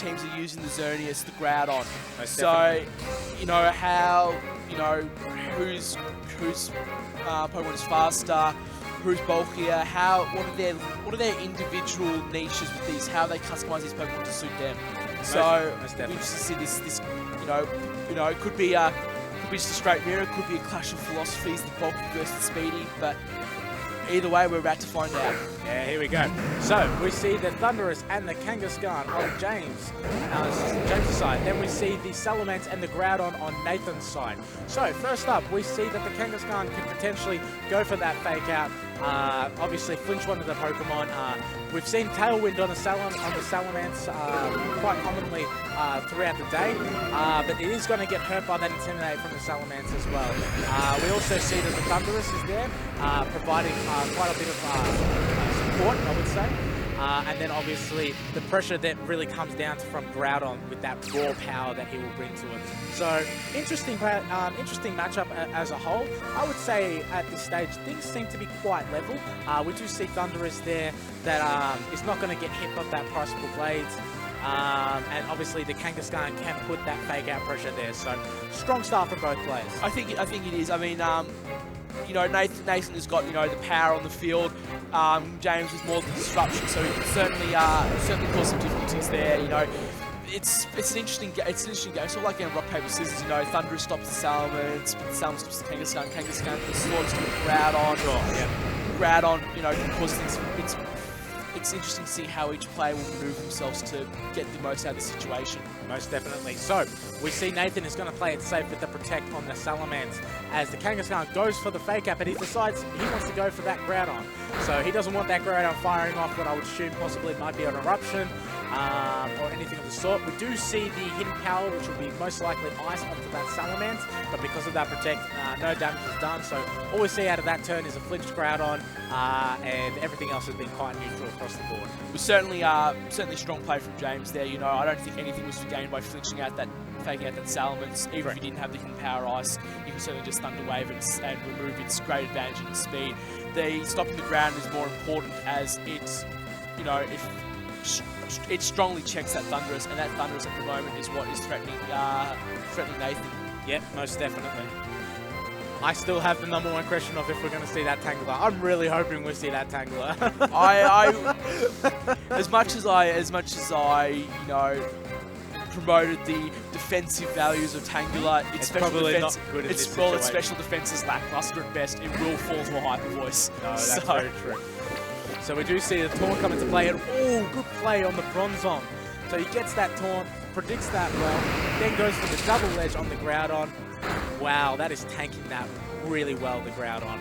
teams are using the Xerneas, the Groudon. So, you know, how, you know, whose Pokemon is faster, who's bulkier, what are their individual niches with these, how they customize these Pokemon to suit them. So, we just see this, you know, it could be just a straight mirror, it could be a clash of philosophies, the bulky versus the speedy, but either way, we're about to find out. Yeah, here we go. So, we see the Thundurus and the Kangaskhan on James' side. Then we see the Salamence and the Groudon on Nathan's side. So, first up, we see that the Kangaskhan can potentially go for that fake out. Obviously, flinch one of the Pokemon. We've seen Tailwind on the Salamence quite commonly throughout the day, but it is going to get hurt by that Intimidate from the Salamence as well. We also see that the Thundurus is there, providing quite a bit of support, I would say. And then obviously the pressure that really comes down from Groudon with that raw power that he will bring to it. So interesting matchup as a whole. I would say at this stage things seem to be quite level. We do see Thundurus there that is not going to get hit by that Priceable Blades. And obviously the Kangaskhan can put that fake out pressure there. So strong start from both players. I think it is. I mean, you know, Nathan has got, you know, the power on the field. James is more the disruption, so he can certainly cause some difficulties there. You know, it's an interesting game. It's sort of like game rock paper scissors. You know, Thundurus stops the Salamence, but the Salamence stops the Kangaskhan. Kangaskhan can slaughter to the Groudon. Groudon, you know, can cause things. It's interesting to see how each player will maneuver themselves to get the most out of the situation. Most definitely. So, we see Nathan is going to play it safe with the Protect on the Salamence as the Kangaskhan goes for the Fake Out, but he decides he wants to go for that Groudon. So, he doesn't want that Groudon firing off what I would assume possibly might be an Eruption or anything of the sort. We do see the Hidden Power, which will be most likely Ice onto that Salamence, but because of that Protect, no damage is done. So, all we see out of that turn is a flinched Groudon, and everything else has been quite neutral across the board. It was certainly strong play from James there. You know, I don't think anything was gained by flinching out that, faking out that Salamence. Even if you didn't have the Hidden Power Ice, you can certainly just Thunder Wave and remove its great advantage in speed. The stopping the ground is more important as it's, you know, if it strongly checks that Thundurus, and that Thundurus at the moment is what is threatening Nathan. Yep, most definitely. I still have the #1 question of if we're going to see that Tangler. I'm really hoping we see that Tangler. As much as I, you know, promoted the defensive values of Tangler, it's probably not good in this situation. Its special defense is lackluster at best. It will fall to a hyper voice. No, that's very true. So we do see the Taunt come into play, and good play on the Bronzong. So he gets that Taunt, predicts that well, then goes for the Double Edge on the Groudon. Wow, that is tanking that really well, the Groudon.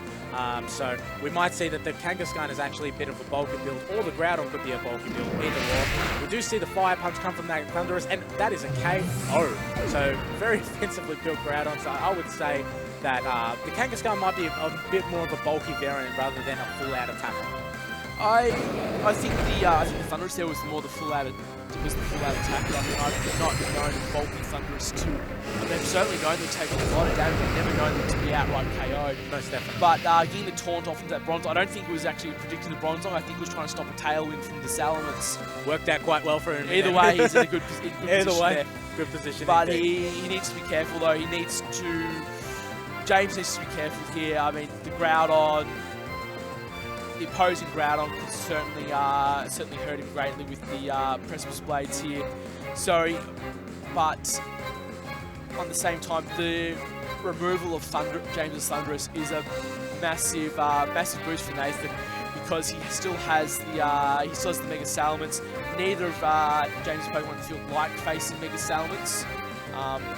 So we might see that the Kangaskhan is actually a bit of a bulky build, or the Groudon could be a bulky build, either or. We do see the Fire Punch come from that Thundurus, and that is a KO. So very offensively built Groudon. So I would say that the Kangaskhan might be a bit more of a bulky variant rather than a full-out attacker. I think the Thundurus there was more the full-out attacker. I mean, I've not known the bulky Thundurus to. They've certainly known them to take a lot of damage. I've never known them to be outright KO'd. Most definitely. But getting the Taunt off into that Bronzong, I don't think it was actually predicting the Bronzong. I think it was trying to stop a Tailwind from the Salamence. Worked out quite well for him. Either way, he's in a good position there. Good position. But he needs to be careful though. James needs to be careful here. I mean, the Groudon, the opposing Groudon could certainly hurt him greatly with the Precipice Blades here. So, but on the same time, the removal of James' Thundurus is a massive boost for Nathan, because he still has the Mega Salamence. Neither of James' Pokemon in the field like facing Mega Salamence.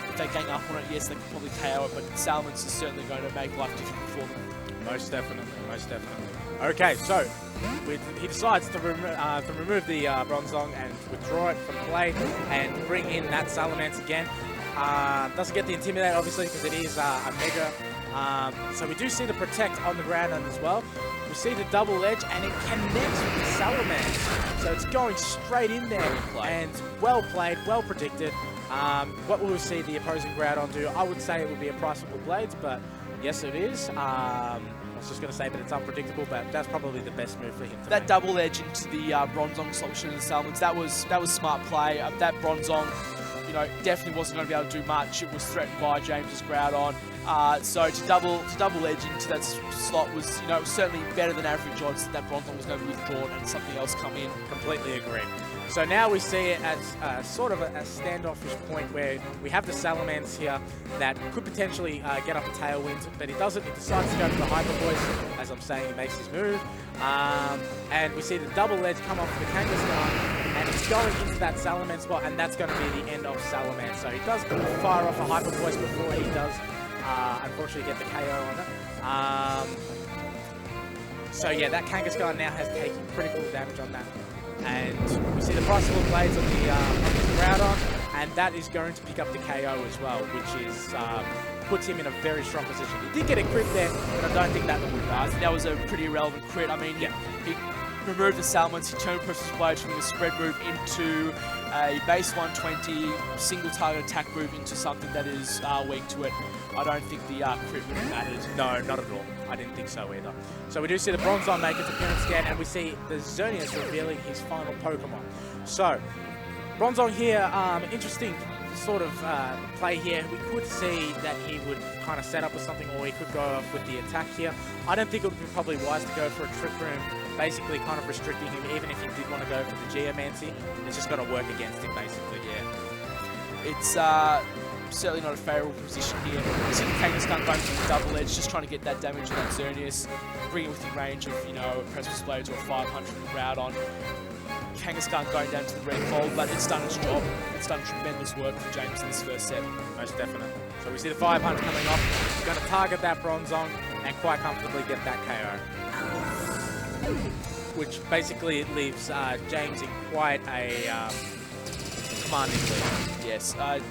If they gang up on it, yes, they could probably KO it, but Salamence is certainly going to make life difficult for them. Most definitely, most definitely. Okay, so he decides to remove the Bronzong and withdraw it from play and bring in that Salamence again. Doesn't get the Intimidate, obviously, because it is a Mega. So we do see the Protect on the ground as well. We see the Double Edge, and it connects with the Salamence. So it's going straight in there, and well played, well predicted. What will we see the opposing Groudon do? I would say it would be a Priceable Blades, but yes, it is. I was just going to say that it's unpredictable, but that's probably the best move for him to That make. double edge into the Bronzong solution and the Salamence, that was smart play. That Bronzong, you know, definitely wasn't going to be able to do much. It was threatened by James's Groudon. So to double edge into that slot was, you know, it was certainly better than average odds that Bronzong was going to be withdrawn and something else come in. Completely agree. So now we see it as sort of a standoffish point where we have the Salamence here that could potentially get up a tailwind, but he doesn't. He decides to go for the Hyper Voice. As I'm saying, he makes his move. And we see the double edge come off the Kangaskhan, and he's going into that Salamence spot, and that's going to be the end of Salamence. So he does fire off a Hyper Voice before he does, unfortunately, get the KO on it. So yeah, that Kangaskhan now has taken critical damage on that. And we see the Priceable Blades on the Groudon, and that is going to pick up the KO as well, which is puts him in a very strong position. He did get a crit there, but I don't think that would have. I think that was a pretty irrelevant crit. I mean, yeah, he removed the Salamence, he turned Priceable Blades from a spread move into a base 120 single target attack move into something that is weak to it. I don't think the crit would have mattered. No, not at all. I didn't think so either. So we do see the Bronzong make its appearance again, and we see the Xerneas revealing his final Pokemon. So, Bronzong here, interesting sort of play here. We could see that he would kind of set up with something, or he could go off with the attack here. I don't think it would be probably wise to go for a Trick Room, basically kind of restricting him, even if he did want to go for the Geomancy. It's just got to work against him, basically, yeah. It's certainly not a favourable position here. You see the Kangaskhan going for the double edge, just trying to get that damage on that Xerneas, bring it within range of, you know, a Priceable Blades or a 500 Groudon. Kangaskhan going down to the red fold, but it's done its job. It's done tremendous work for James in this first set. Most definitely. So we see the 500 coming off. He's going to target that Bronzong and quite comfortably get that KO. Which basically leaves James in quite a commanding lead. Yes. It'd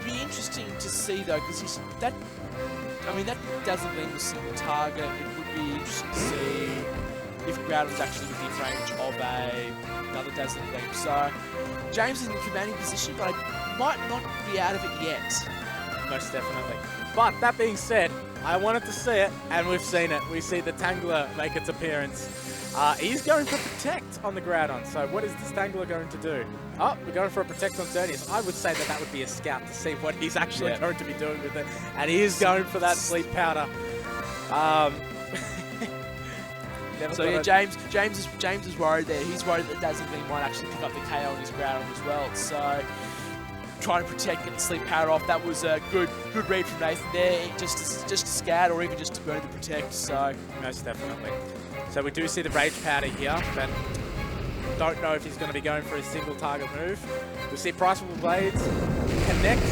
be interesting to see though, because that doesn't mean the single target. It would be interesting to see if Groudon was actually within range of another Dazzling Gleam. So James is in a commanding position, but I might not be out of it yet. Most definitely. But that being said, I wanted to see it, and we've seen it. We see the Tangler make its appearance. He's going for Protect on the Groudon. So what is this Tangler going to do? Oh, we're going for a Protect on Xerneas. I would say that that would be a scout to see what he's actually going to be doing with it. And he is going for that Sleep Powder. So yeah, James is worried there. He's worried that Dazzling Gleam might actually pick up the KO on his Groudon as well. So trying to protect, get the Sleep Powder off. That was a good read from Nathan there, just to scout or even just to burn the Protect. So most definitely. So we do see the Rage Powder here, but don't know if he's going to be going for a single target move. We see Priceable Blades connect.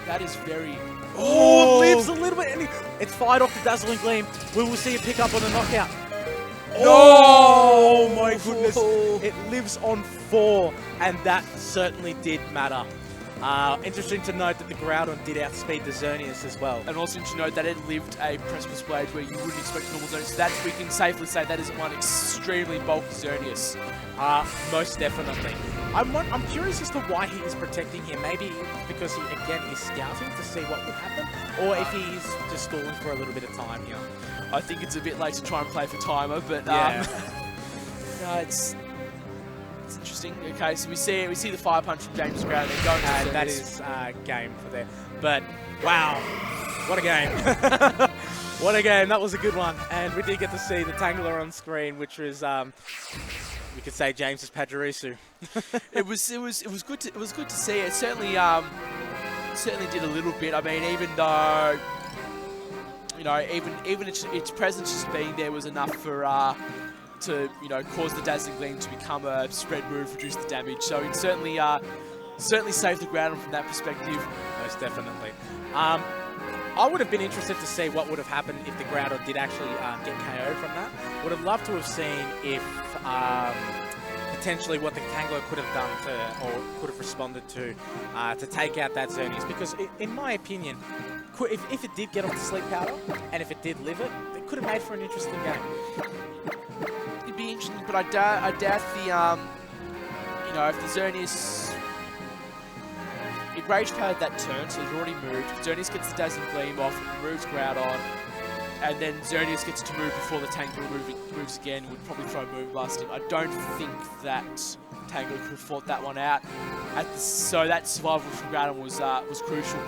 That is very. Oh, it lives a little bit. And it's fired off the Dazzling Gleam. We will see it pick up on the knockout. Oh my goodness. It lives on 4, and that certainly did matter. Interesting to note that the Groudon did outspeed the Xerneas as well. And also to note that it lived a Priceable Blade where you wouldn't expect a normal Xerneas. So that we can safely say that is one extremely bulky Xerneas. Most definitely. I'm curious as to why he is protecting here. Maybe because he, again, is scouting to see what would happen, or if he's just stalling for a little bit of time here. I think it's a bit late to try and play for timer, but yeah. No, it's interesting. Okay, so we see the 500 from James Groudon. They're going to that is game for there. But wow, what a game! What a game! That was a good one, and we did get to see the Tangler on screen, which was we could say James's Pajarisu. It was good to see. It certainly did a little bit. I mean, even though, you know, even its presence just being there was enough for to, you know, cause the Dazzling Gleam to become a spread move, reduce the damage. So it certainly saved the Groudon from that perspective. Most definitely. I would have been interested to see what would have happened if the Groudon did actually get KO'd from that. Would have loved to have seen if potentially what the Tangler could have done to, or could have responded to take out that Xerneas. Because in my opinion, if it did get off the Sleep Powder, and if it did live it, it could have made for an interesting game. It'd be interesting, but I doubt the, you know, if the Xerneas, Rage powered that turn, so he's already moved. Xerneas gets the Dazzling Gleam off, removes Groudon, and then Xerneas gets to move before the Tango moves again, would probably throw a Moon Blast in. I don't think that Tango could have fought that one out. So that survival from Groudon was crucial.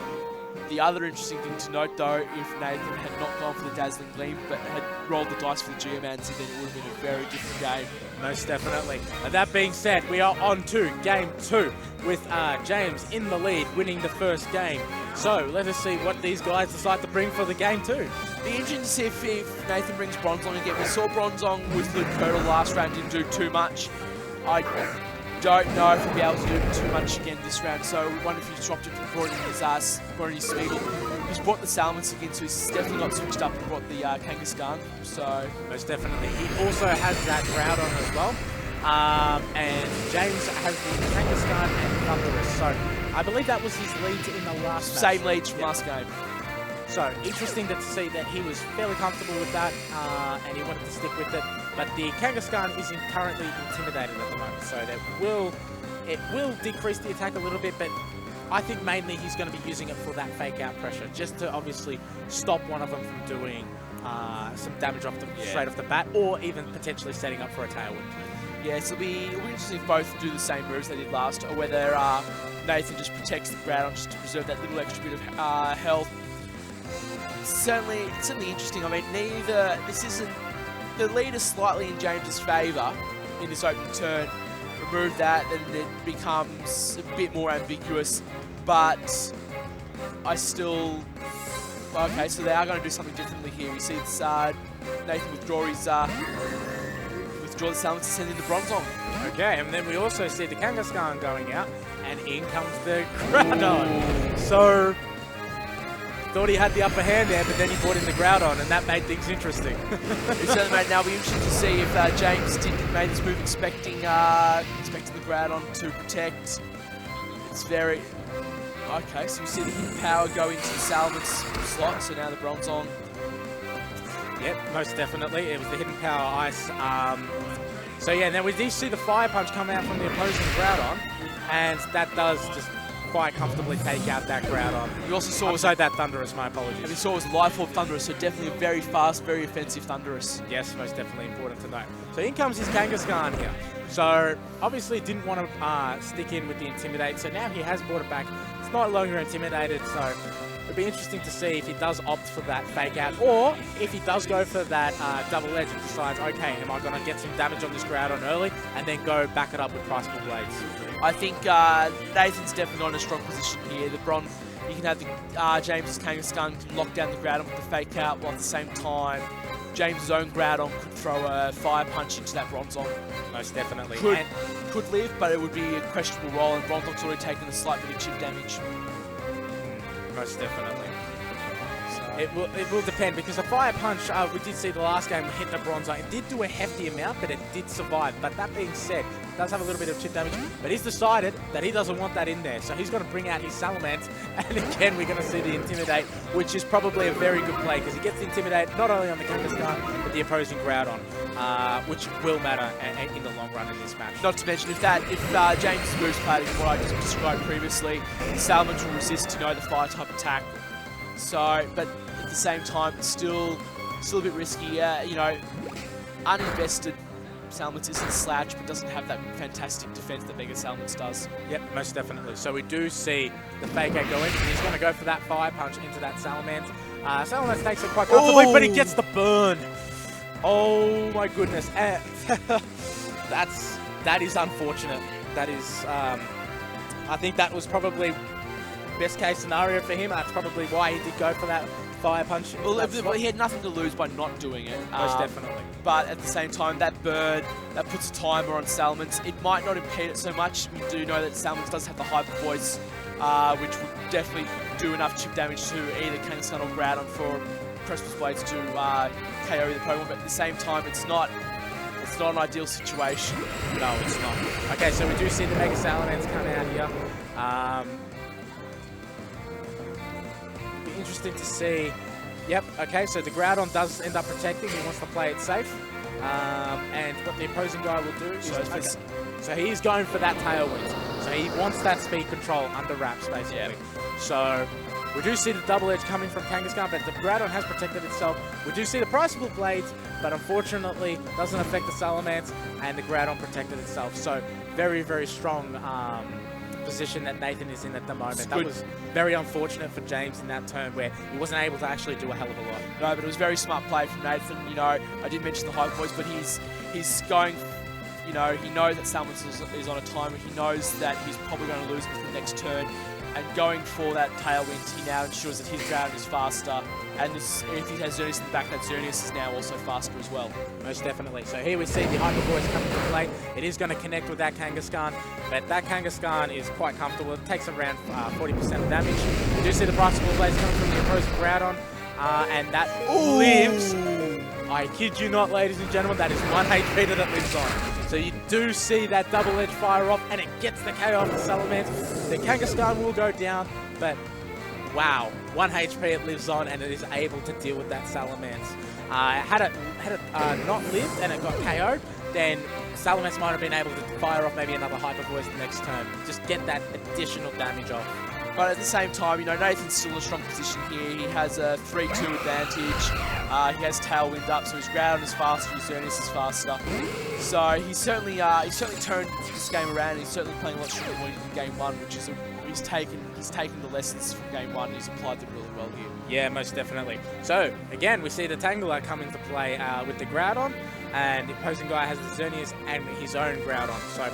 The other interesting thing to note, though, if Nathan had not gone for the Dazzling Gleam, but had rolled the dice for the Geomancy, then it would have been a very different game. Most definitely. And that being said, we are on to Game 2 with James in the lead, winning the first game. So let us see what these guys decide to bring for the Game 2. Be interesting to see if Nathan brings Bronzong again. We saw Bronzong with Luke Curdle last round, didn't do too much. I don't know if he'll be able to do too much again this round, so we wonder if he's dropped it and brought in his Smeagol. He's brought the Salamence again, so he's definitely not switched up and brought the Kangaskhan. So most definitely. He also has that Groudon as well. And James has the Kangaskhan and Thundurus. So I believe that was his lead in the last match. Same leads from last game. So interesting to see that he was fairly comfortable with that and he wanted to stick with it. But the Kangaskhan is currently intimidated at the moment, so it will decrease the attack a little bit, but I think mainly he's going to be using it for that fake out pressure, just to obviously stop one of them from doing some damage straight off the bat, or even potentially setting up for a Tailwind. Yeah, so it'll be interesting if both do the same moves they did last, or whether Nathan just protects the Groudon just to preserve that little extra bit of health. Certainly interesting. I mean, the lead is slightly in James's favour in this opening turn. Remove that, then it becomes a bit more ambiguous. But I still... Okay, so they are going to do something differently here. We see this, Nathan withdraw the Salamence and send in the Bronzong. Okay, and then we also see the Kangaskhan going out, and in comes the Groudon. So... thought he had the upper hand there, but then he brought in the Groudon, and that made things interesting. It certainly made. Now, it'll be interesting to see if James made this move expecting the Groudon to protect. It's very... Okay, so we see the hidden power go into the Salamence slot, so now the Bronzong. Yep, most definitely. It was the hidden power ice. So yeah, then we do see the Fire Punch come out from the opposing Groudon, and that does just quite comfortably take out that Groudon. You also saw that Thundurus, my apologies. And we saw it was Life Orb Thundurus, so definitely a very fast, very offensive Thundurus. Yes, most definitely important to note. So in comes his Kangaskhan here. So obviously didn't want to stick in with the Intimidate, so now he has brought it back. It's no longer intimidated, so it'll be interesting to see if he does opt for that fake out, or if he does go for that double edge and decides, okay, am I going to get some damage on this Groudon early, and then go back it up with Priceable Blades. I think Nathan's definitely not in a strong position here. You can have the James's Kangaskhan can lock down the Groudon with the fake out, while at the same time, James's own Groudon could throw a Fire Punch into that Bronzong. Most definitely. Could live, but it would be a questionable roll, and Bronzong's already taken a slight bit of chip damage. Most definitely. So it will depend, because the Fire Punch, we did see the last game hit the Bronzong. It did do a hefty amount, but it did survive. But that being said, it does have a little bit of chip damage, but he's decided that he doesn't want that in there. So he's going to bring out his Salamence, and again, we're going to see the Intimidate, which is probably a very good play, because he gets the Intimidate not only on the Kangaskhan, but the opposing Groudon, which will matter in the long run in this match. Not to mention, if James moves played in what I just described previously, the Salamence will resist, the fire type attack. So, but at the same time, it's still a bit risky. Uninvested Salamence isn't slouch, but doesn't have that fantastic defense that Mega Salamence does. Yep, most definitely. So we do see the fake out go in, and he's going to go for that Fire Punch into that Salamence. Salamence takes it quite comfortably, but he gets the burn. Oh my goodness. That is unfortunate. That is, I think that was probably best case scenario for him. That's probably why he did go for that Fire Punch. Well, he had nothing to lose by not doing it. Most definitely. But at the same time, that burn, that puts a timer on Salamence. It might not impede it so much. We do know that Salamence does have the Hyper Voice, which would definitely do enough chip damage to either Kangaskhan or Groudon for Precipice Blades to KO the Pokemon. But at the same time, it's not an ideal situation. No, it's not. Okay, so we do see the Mega Salamence come out here. Be interesting to see. Yep, okay, so the Groudon does end up protecting. He wants to play it safe. And what the opposing guy will do is... So he's going for that Tailwind. So he wants that speed control under wraps, basically. Yep. So we do see the double edge coming from Kangaskhan, but the Groudon has protected itself. We do see the Priceable Blades, but unfortunately doesn't affect the Salamence, and the Groudon protected itself. So very, very strong position that Nathan is in at the moment. That was very unfortunate for James in that turn where he wasn't able to actually do a hell of a lot. No, but it was very smart play from Nathan. You know, I did mention the high points, but he's going, you know, he knows that Salamence is on a timer. He knows that he's probably going to lose with the next turn. And going for that tailwind, he now ensures that his Groudon is faster. And if he has Xerneas in the back, that Xerneas is now also faster as well. Most definitely. So here we see the Hyper Voice coming to play. It is going to connect with that Kangaskhan, but that Kangaskhan is quite comfortable. It takes around 40% of damage. We do see the Priceable Blades coming from the opposing Groudon, and that lives. I kid you not, ladies and gentlemen, that is 1 HP that it lives on. So you do see that double edge fire off, and it gets the KO off the Salamence. The Kangaskhan will go down, but wow, 1 HP it lives on, and it is able to deal with that Salamence. Had it not lived and it got KO'd, then Salamence might have been able to fire off maybe another Hyper Voice the next turn. Just get that additional damage off. But at the same time, you know, Nathan's still in a strong position here. He has a 3-2 advantage. He has Tailwind up, so his Groudon is faster, his Xerneas is faster. So he's certainly turned this game around. He's certainly playing a lot stronger than he did in Game 1, which is he's taken the lessons from Game 1 and he's applied them really well here. Yeah, most definitely. So again, we see the Tangela come into play with the Groudon, and the opposing guy has the Xerneas and his own Groudon. So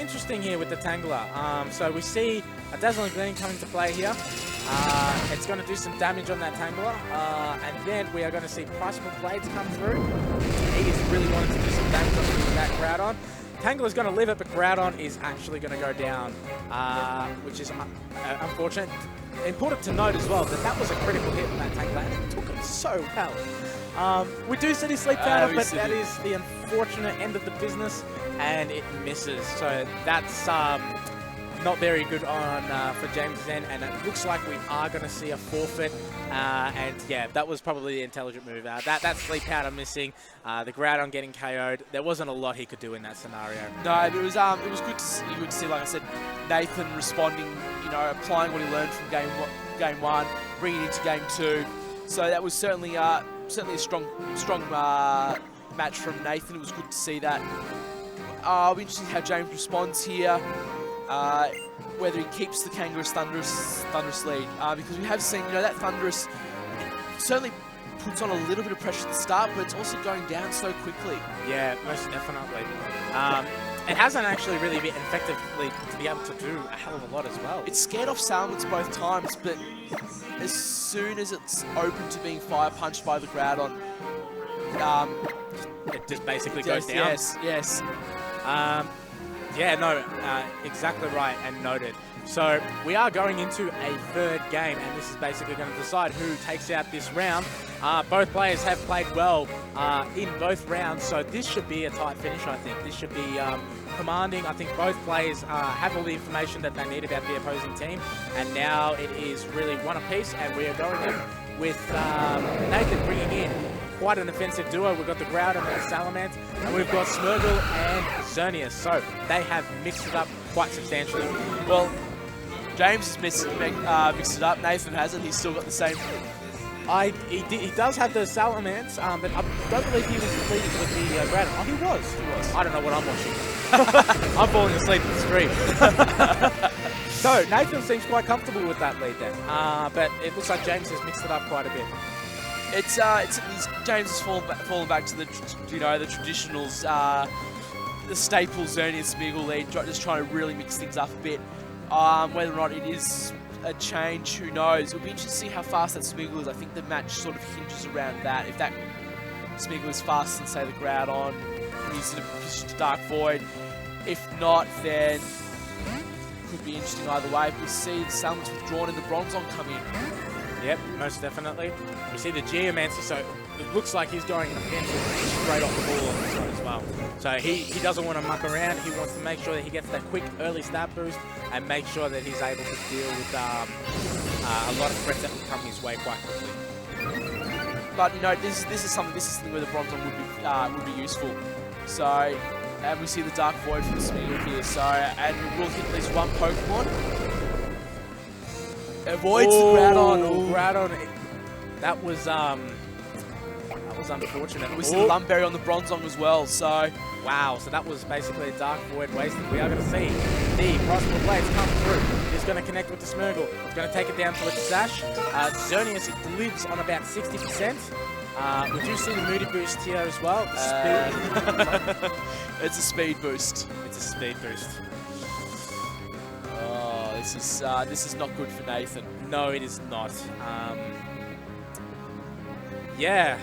interesting here with the Tangela. So we see a Dazzling Gleam coming to play here. It's going to do some damage on that Tangela, and then we are going to see Priceable Blades come through. He is really wanting to do some damage on that Groudon. Tangela's going to live it, but Groudon is actually going to go down, which is unfortunate. Important to note as well that that was a critical hit on that Tangela, and it took it so well. We do see Sleep Powder, but that is the unfortunate end of the business, and it misses. So that's not very good on for James' end, and it looks like we are going to see a forfeit. And yeah, that was probably the intelligent move. That Sleep Powder missing, the Groudon getting KO'd. There wasn't a lot he could do in that scenario. No, it was good to see, like I said, Nathan responding, you know, applying what he learned from game 1, bringing it into Game 2. So that was certainly a strong match from Nathan. It was good to see that. It'll be interesting how James responds here. Whether he keeps the Kangaroos Thunderous lead, because we have seen, you know, that Thunderous certainly puts on a little bit of pressure at the start, but it's also going down so quickly. Yeah, most definitely. It hasn't actually really been effectively to be able to do a hell of a lot as well. It's scared off Salamence both times, but as soon as it's open to being fire punched by the Groudon, it just basically goes down. Yes. Yeah, no, exactly right and noted. So we are going into a third game, and this is basically going to decide who takes out this round. Both players have played well in both rounds, so this should be a tight finish, I think. This should be commanding. I think both players have all the information that they need about the opposing team, and now it is really one apiece, and we are going in with Nathan bringing in quite an offensive duo. We've got the Groudon and Salamence, and we've got Smeargle and Xerneas. So they have mixed it up quite substantially. Well, James has mixed it up. Nathan hasn't. He's still got the same. He does have the Salamence, but I don't believe he was leading with the Groudon. Oh, he was. I don't know what I'm watching. I'm falling asleep at the stream. So Nathan seems quite comfortable with that lead then, but it looks like James has mixed it up quite a bit. James has fallen back to the traditionals, the staple Xerneas Smeargle lead, just trying to really mix things up a bit. Whether or not it is a change, who knows? It'll be interesting to see how fast that Smeargle is. I think the match sort of hinges around that. If that Smeargle is faster than, say, the Groudon, he's in a position to Dark Void. If not, then it could be interesting either way. If we see the Salamence withdrawn and the Bronzong come in. Yep, most definitely. We see the Geomancer, so it looks like he's going straight off the ball on this one as well. So he doesn't want to muck around. He wants to make sure that he gets that quick early stat boost and make sure that he's able to deal with a lot of threats that will come his way quite quickly. But you know, this is something where the Bronzong would be useful. So And we see the Dark Void from the Smeagol here. So, and we'll hit at least one Pokemon. Avoids the Groudon. Oh, Groudon. That was unfortunate. We see the Lumberry on the Bronzong as well. So, wow. So that was basically a Dark Void wasted. We are going to see the Prosper Blades come through. He's going to connect with the Smeagol. He's going to take it down to its Sash. Xerneas, it lives on about 60%. We do see the Moody Boost here as well. The speed. It's a speed boost. It's a speed boost. Oh, this is not good for Nathan. No, it is not. Yeah.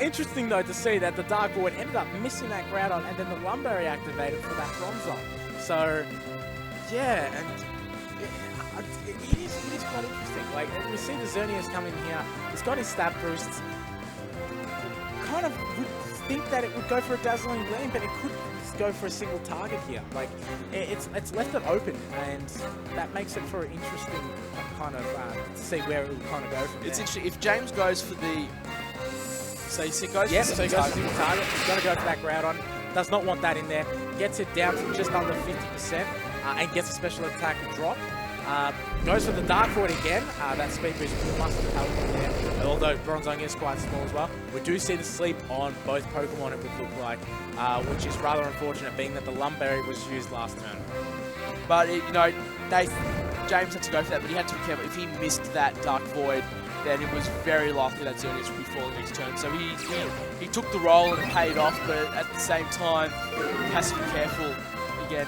Interesting though to see that the Dark Void ended up missing that Groudon and then the Lumberry activated for that Bronzong. So, yeah, and it is quite interesting. Like, we see the Xerneas come in here. It's got his stab boosts. Kind of would think that it would go for a Dazzling Gleam, but it could go for a single target here. Like, it's left it open, and that makes it for an interesting kind of to see where it will kind of go from there. It's interesting if James goes for the. So he goes. Yep, for so he goes for single target. He's going to go for that Groudon. Does not want that in there. Gets it down to just under 50%, and gets a special attack drop. Goes for the Dark Void again. That speed boost must have helped him there. Although Bronzong is quite small as well. We do see the sleep on both Pokemon, it would look like, which is rather unfortunate, being that the Lumberry was used last turn. But, you know, James had to go for that, but he had to be careful. If he missed that Dark Void, then it was very likely that Xerneas would be falling next turn. So he took the roll and it paid off, but at the same time, he has to be careful. Again,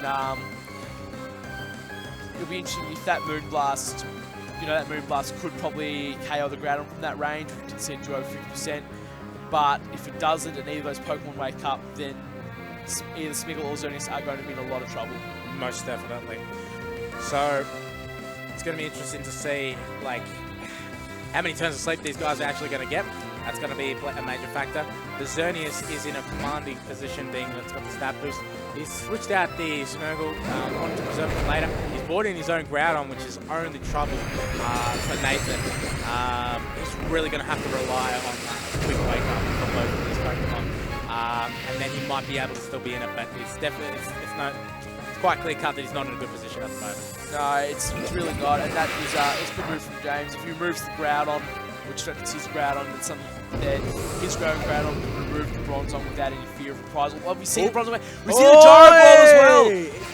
it'll be interesting if that Moonblast, you know, that Moonblast could probably KO the Groudon from that range. We did see it do over 50%. But if it doesn't and either of those Pokemon wake up, then either Smeagol or Xerneas are going to be in a lot of trouble. Most definitely. So, it's going to be interesting to see, like, how many turns of sleep these guys are actually going to get. That's going to be a major factor. The Xerneas is in a commanding position, being that it's got the stab boost. He's switched out the Smeagol, wanted to preserve it later. He's brought in his own Groudon, which is only trouble for Nathan. He's really going to have to rely on a quick wake up from both of these Pokemon. And then he might be able to still be in it, but it's definitely, it's quite clear cut that he's not in a good position at the moment. No, it's really not, and that is it's a good move from James. If he removes the Groudon, which it's his Groudon, it's something that his Groudon can remove the Bronzong without any fear of reprisal. Well, we see the Bronzong, we see the Gyro Ball as well.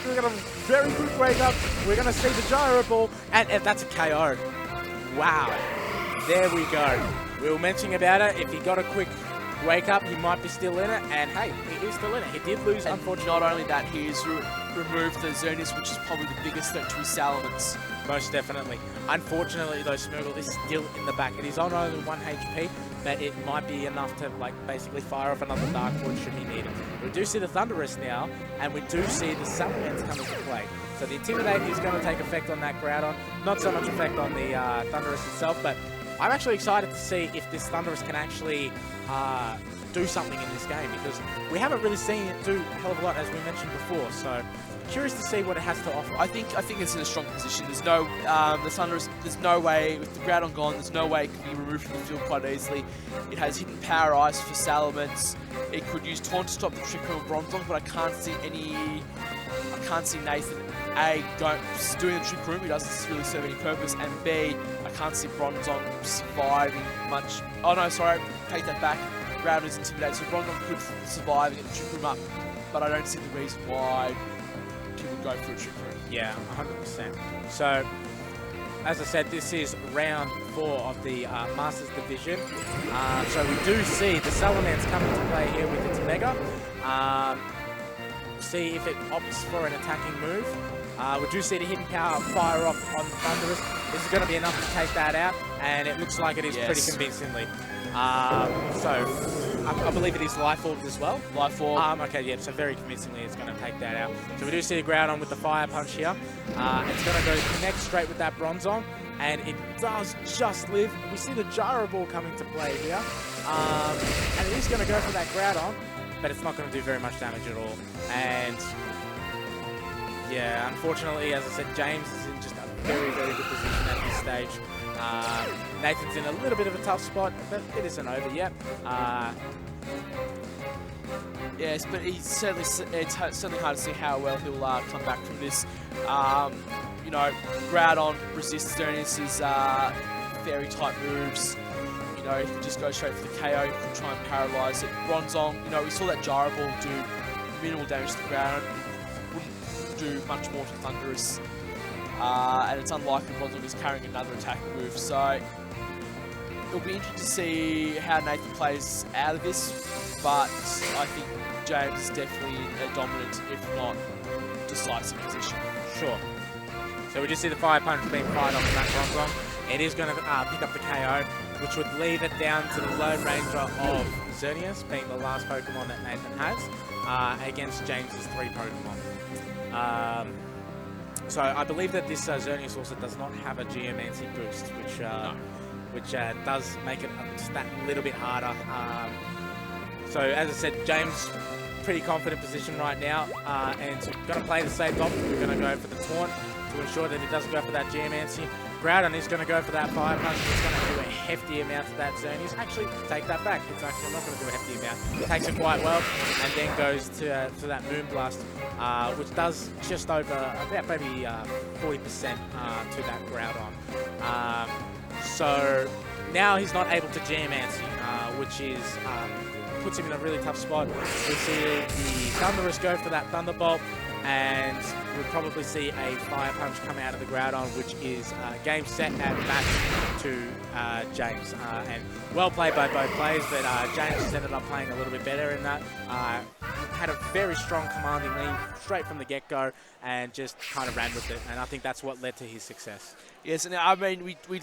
We're going to very quick wake up. We're going to see the Gyro Ball, and that's a KO. Wow. There we go. We were mentioning about it. If he got a quick wake up, he might be still in it, and hey, he is still in it. He did lose, and unfortunately. Not only that, he has removed the Xerneas, which is probably the biggest threat to his Salamence. Most definitely. Unfortunately, though, Smeagol is still in the back. It is on only 1 HP, but it might be enough to, like, basically fire off another Dark Void should he need it. We do see the Thunderous now, and we do see the Salamence come into play. So the Intimidate is going to take effect on that Groudon. Not so much effect on the Thunderous itself, but I'm actually excited to see if this Thunderous can actually do something in this game, because we haven't really seen it do a hell of a lot, as we mentioned before. So curious to see what it has to offer. I think it's in a strong position. There's no the Thunderous. There's no way with the Groudon gone. There's no way it can be removed from the field quite easily. It has hidden Power Ice for Salamence. It could use Taunt to stop the Trick Room of Bronzong, but I can't see Nathan doing the Trick Room. He doesn't really serve any purpose, and B, I can't see Bronzong surviving much. Oh no, sorry, take that back. Groudon is intimidated, so Bronzong could survive and get the Trick Room up, but I don't see the reason why he would go for a Trick Room. Yeah, 100%. So, as I said, this is round 4 of the Masters Division. So we do see the Salamence come into play here with its Mega. See if it opts for an attacking move. We do see the Hidden Power fire off on Thunderous. This is going to be enough to take that out, and it looks like it is pretty convincingly. So, I believe it is Life Orb as well. Life Orb. Okay, yeah, so very convincingly it's going to take that out. So we do see the Groudon with the Fire Punch here. It's going to go connect straight with that Bronzong, and it does just live. We see the Gyro Ball come into play here. And it is going to go for that Groudon, but it's not going to do very much damage at all. And yeah, unfortunately, as I said, James is in just a very, very good position at this stage. Nathan's in a little bit of a tough spot, but it isn't over yet. Yes, but it's certainly hard to see how well he'll come back from this. You know, Groudon resists Xerneas' fairy type moves. You know, he can just go straight for the KO, he can try and paralyze it. Bronzong, you know, we saw that Gyro Ball do minimal damage to the Groudon. Wouldn't do much more to Thundurus. And it's unlikely Bronzong is carrying another attack move. So it'll be interesting to see how Nathan plays out of this. But I think James is definitely in a dominant, if not decisive position. Sure. So we just see the Fire Punch being fired off from that Bronzong. It is going to pick up the KO, which would leave it down to the Lone Ranger of Xerneas, being the last Pokemon that Nathan has, against James's 3 Pokemon. So I believe that this Xerneas also does not have a Geomancy boost, which does make it just that little bit harder. So as I said, James, pretty confident position right now, and going to play the safe option. We're going to go for the Taunt to ensure that he doesn't go for that Geomancy. Groudon is going to go for that Fire Punch. He's going to do a hefty amount to that Xerneas. Actually, take that back. It's actually not going to do a hefty amount. He takes it quite well, and then goes to that Moonblast, which does just over about maybe 40% to that Groudon. So now he's not able to Geomancy, which is puts him in a really tough spot. We see the Thundurus go for that Thunderbolt, and we'll probably see a Fire Punch come out of the Groudon, which is game, set, and match to James. And well played by both players, but James has ended up playing a little bit better in that. Had a very strong commanding lean straight from the get-go and just kind of ran with it, and I think that's what led to his success. Yes, and I mean, we